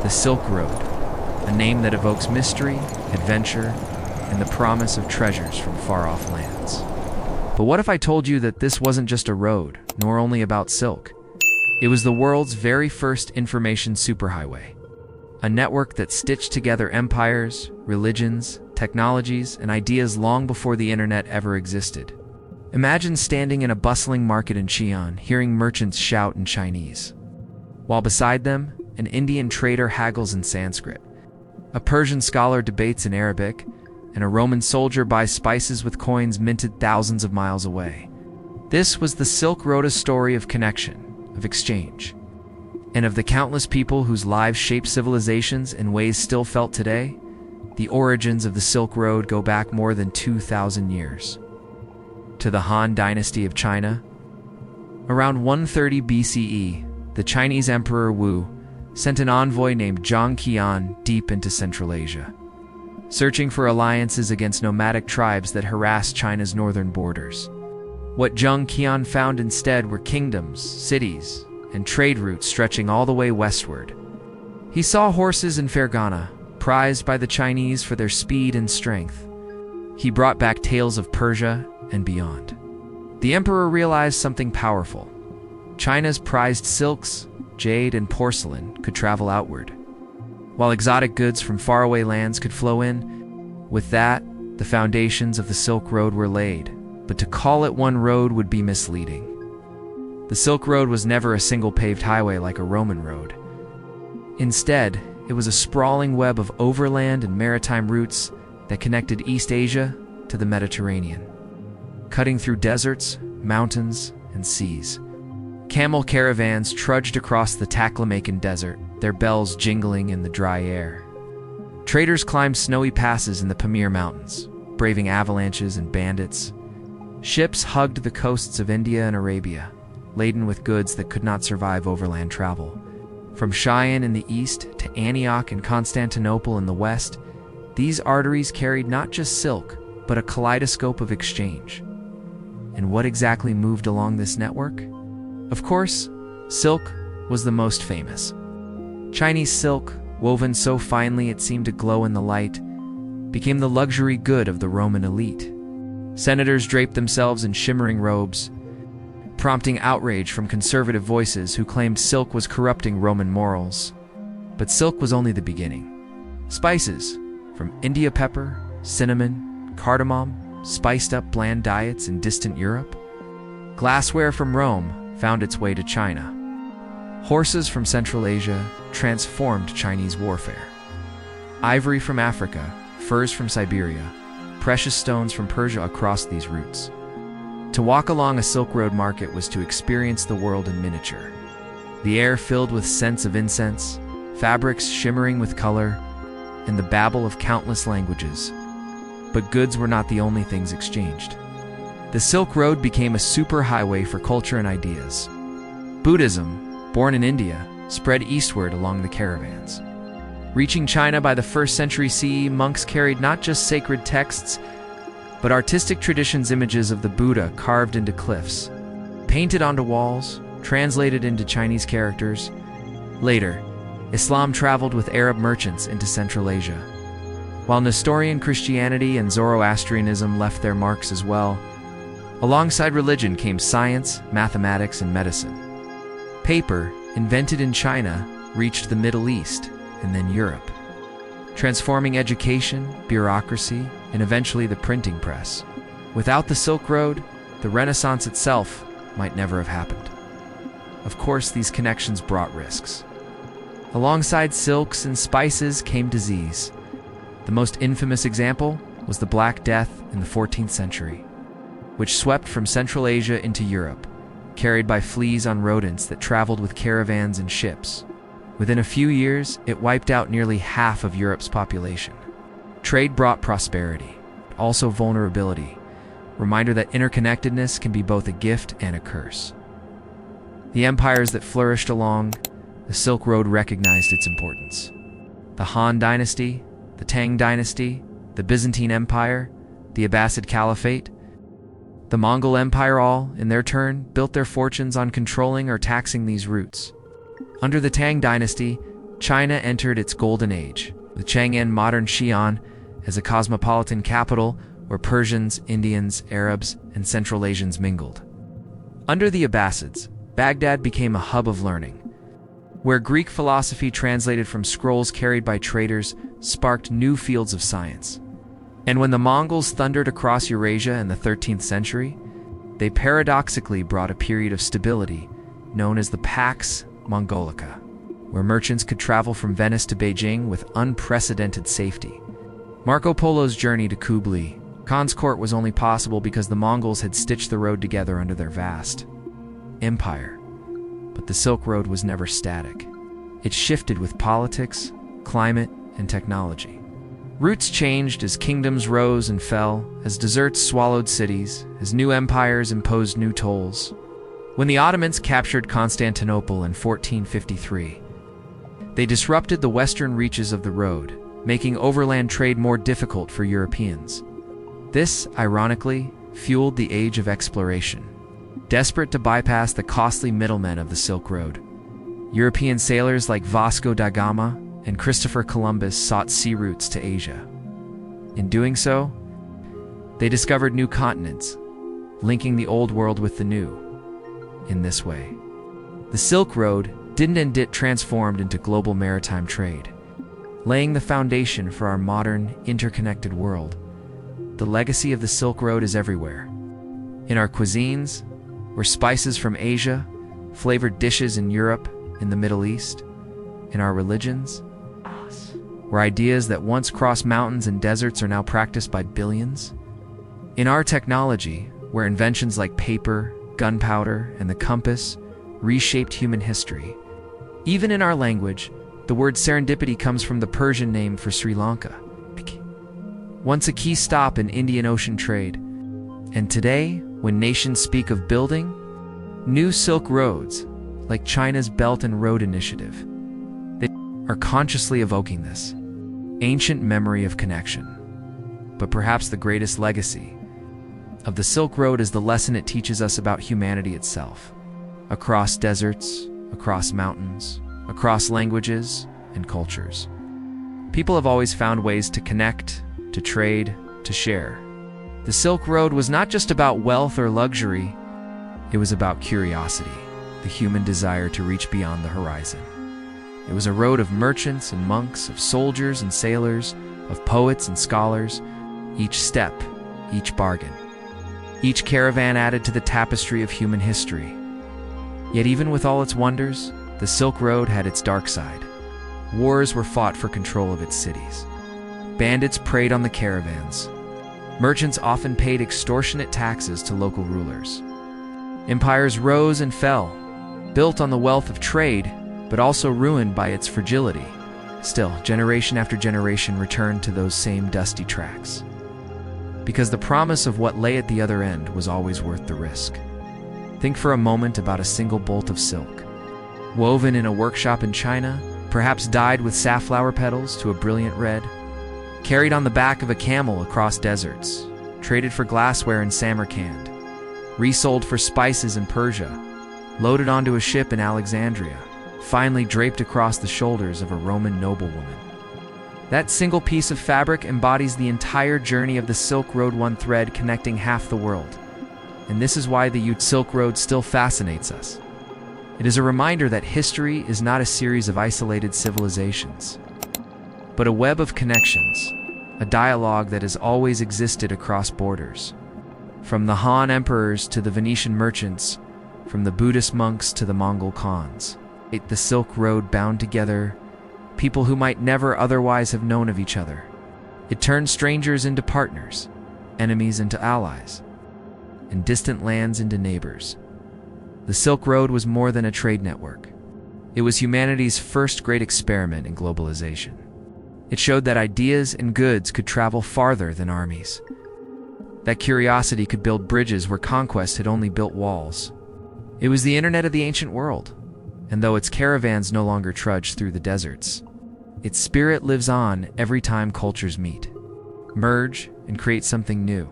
the Silk Road, a name that evokes mystery, adventure, and the promise of treasures from far-off lands. But what if I told you that this wasn't just a road, nor only about silk? It was the world's very first information superhighway, a network that stitched together empires, religions, technologies, and ideas long before the internet ever existed. Imagine standing in a bustling market in Xi'an, hearing merchants shout in Chinese, while beside them, an Indian trader haggles in Sanskrit, a Persian scholar debates in Arabic, and a Roman soldier buys spices with coins minted thousands of miles away. This was the Silk Road, a story of connection, of exchange, and of the countless people whose lives shaped civilizations in ways still felt today. The origins of the Silk Road go back more than 2,000 years. To the Han Dynasty of China. Around 130 BCE, the Chinese Emperor Wu sent an envoy named Zhang Qian deep into Central Asia, searching for alliances against nomadic tribes that harassed China's northern borders. What Zhang Qian found instead were kingdoms, cities, and trade routes stretching all the way westward. He saw horses in Fergana, prized by the Chinese for their speed and strength. He brought back tales of Persia and beyond. The emperor realized something powerful. China's prized silks, jade, and porcelain could travel outward, while exotic goods from faraway lands could flow in. With that, the foundations of the Silk Road were laid, but to call it one road would be misleading. The Silk Road was never a single paved highway like a Roman road. Instead, it was a sprawling web of overland and maritime routes that connected East Asia to the Mediterranean, cutting through deserts, mountains, and seas. Camel caravans trudged across the Taklamakan Desert, their bells jingling in the dry air. Traders climbed snowy passes in the Pamir Mountains, braving avalanches and bandits. Ships hugged the coasts of India and Arabia, laden with goods that could not survive overland travel. From Cheyenne in the east to Antioch and Constantinople in the west, these arteries carried not just silk, but a kaleidoscope of exchange. And what exactly moved along this network? Of course, silk was the most famous. Chinese silk, woven so finely it seemed to glow in the light, became the luxury good of the Roman elite. Senators draped themselves in shimmering robes, prompting outrage from conservative voices who claimed silk was corrupting Roman morals. But silk was only the beginning. Spices, from India pepper, cinnamon, cardamom, spiced up bland diets in distant Europe. Glassware from Rome found its way to China. Horses from Central Asia transformed Chinese warfare. Ivory from Africa, furs from Siberia, precious stones from Persia crossed these routes. To walk along a Silk Road market was to experience the world in miniature. The air filled with scents of incense, fabrics shimmering with color, and the babble of countless languages. But goods were not the only things exchanged. The Silk Road became a superhighway for culture and ideas. Buddhism, born in India, spread eastward along the caravans. Reaching China by the 1st century CE, monks carried not just sacred texts, but artistic traditions, images of the Buddha carved into cliffs, painted onto walls, translated into Chinese characters. Later, Islam traveled with Arab merchants into Central Asia, while Nestorian Christianity and Zoroastrianism left their marks as well. Alongside religion came science, mathematics, and medicine. Paper, invented in China, reached the Middle East and then Europe, transforming education, bureaucracy, and eventually the printing press. Without the Silk Road, the Renaissance itself might never have happened. Of course, these connections brought risks. Alongside silks and spices came disease. The most infamous example was the Black Death in the 14th century, which swept from Central Asia into Europe, carried by fleas on rodents that traveled with caravans and ships. Within a few years, it wiped out nearly half of Europe's population. Trade brought prosperity, but also vulnerability, reminder that interconnectedness can be both a gift and a curse. The empires that flourished along the Silk Road recognized its importance. The Han Dynasty, the Tang Dynasty, the Byzantine Empire, the Abbasid Caliphate, the Mongol Empire all, in their turn, built their fortunes on controlling or taxing these routes. Under the Tang Dynasty, China entered its golden age, with Chang'an, modern Xi'an, as a cosmopolitan capital where Persians, Indians, Arabs, and Central Asians mingled. Under the Abbasids, Baghdad became a hub of learning, where Greek philosophy translated from scrolls carried by traders sparked new fields of science. And when the Mongols thundered across Eurasia in the 13th century, they paradoxically brought a period of stability known as the Pax Mongolica, where merchants could travel from Venice to Beijing with unprecedented safety. Marco Polo's journey to Kublai Khan's court was only possible because the Mongols had stitched the road together under their vast empire. But the Silk Road was never static. It shifted with politics, climate, and technology. Routes changed as kingdoms rose and fell, as deserts swallowed cities, as new empires imposed new tolls. When the Ottomans captured Constantinople in 1453, they disrupted the western reaches of the road, making overland trade more difficult for Europeans. This, ironically, fueled the age of exploration. Desperate to bypass the costly middlemen of the Silk Road, European sailors like Vasco da Gama and Christopher Columbus sought sea routes to Asia. In doing so, they discovered new continents, linking the old world with the new. In this way, the Silk Road didn't end, it transformed into global maritime trade, laying the foundation for our modern, interconnected world. The legacy of the Silk Road is everywhere. In our cuisines, where spices from Asia, flavored dishes in Europe, in the Middle East, in our religions, where ideas that once crossed mountains and deserts are now practiced by billions, in our technology, where inventions like paper, gunpowder, and the compass reshaped human history. Even in our language, the word serendipity comes from the Persian name for Sri Lanka, once a key stop in Indian Ocean trade. And today, when nations speak of building new Silk Roads, like China's Belt and Road Initiative, they are consciously evoking this ancient memory of connection. But perhaps the greatest legacy of the Silk Road is the lesson it teaches us about humanity itself. Across deserts, across mountains, across languages and cultures, people have always found ways to connect, to trade, to share. The Silk Road was not just about wealth or luxury, it was about curiosity, the human desire to reach beyond the horizon. It was a road of merchants and monks, of soldiers and sailors, of poets and scholars. Each step, each bargain, each caravan added to the tapestry of human history. Yet even with all its wonders, the Silk Road had its dark side. Wars were fought for control of its cities. Bandits preyed on the caravans. Merchants often paid extortionate taxes to local rulers. Empires rose and fell, built on the wealth of trade, but also ruined by its fragility. Still, generation after generation returned to those same dusty tracks, because the promise of what lay at the other end was always worth the risk. Think for a moment about a single bolt of silk, woven in a workshop in China, perhaps dyed with safflower petals to a brilliant red, carried on the back of a camel across deserts, traded for glassware in Samarkand, resold for spices in Persia, loaded onto a ship in Alexandria, finally draped across the shoulders of a Roman noblewoman. That single piece of fabric embodies the entire journey of the Silk Road, one thread connecting half the world. And this is why the Silk Road still fascinates us. It is a reminder that history is not a series of isolated civilizations, but a web of connections, a dialogue that has always existed across borders. From the Han emperors to the Venetian merchants, from the Buddhist monks to the Mongol Khans, the Silk Road bound together people who might never otherwise have known of each other. It turned strangers into partners, enemies into allies, and distant lands into neighbors. The Silk Road was more than a trade network. It was humanity's first great experiment in globalization. It showed that ideas and goods could travel farther than armies, that curiosity could build bridges where conquest had only built walls. It was the internet of the ancient world, and though its caravans no longer trudge through the deserts, its spirit lives on every time cultures meet, merge, and create something new.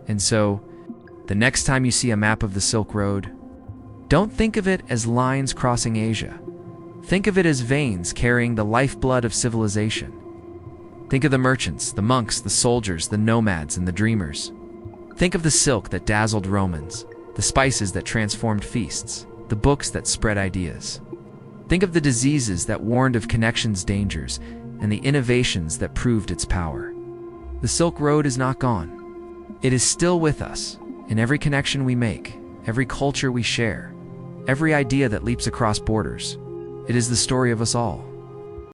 And so, the next time you see a map of the Silk Road, don't think of it as lines crossing Asia. Think of it as veins carrying the lifeblood of civilization. Think of the merchants, the monks, the soldiers, the nomads, and the dreamers. Think of the silk that dazzled Romans, the spices that transformed feasts, the books that spread ideas. Think of the diseases that warned of connection's dangers, and the innovations that proved its power. The Silk Road is not gone. It is still with us, in every connection we make, every culture we share, every idea that leaps across borders. It is the story of us all.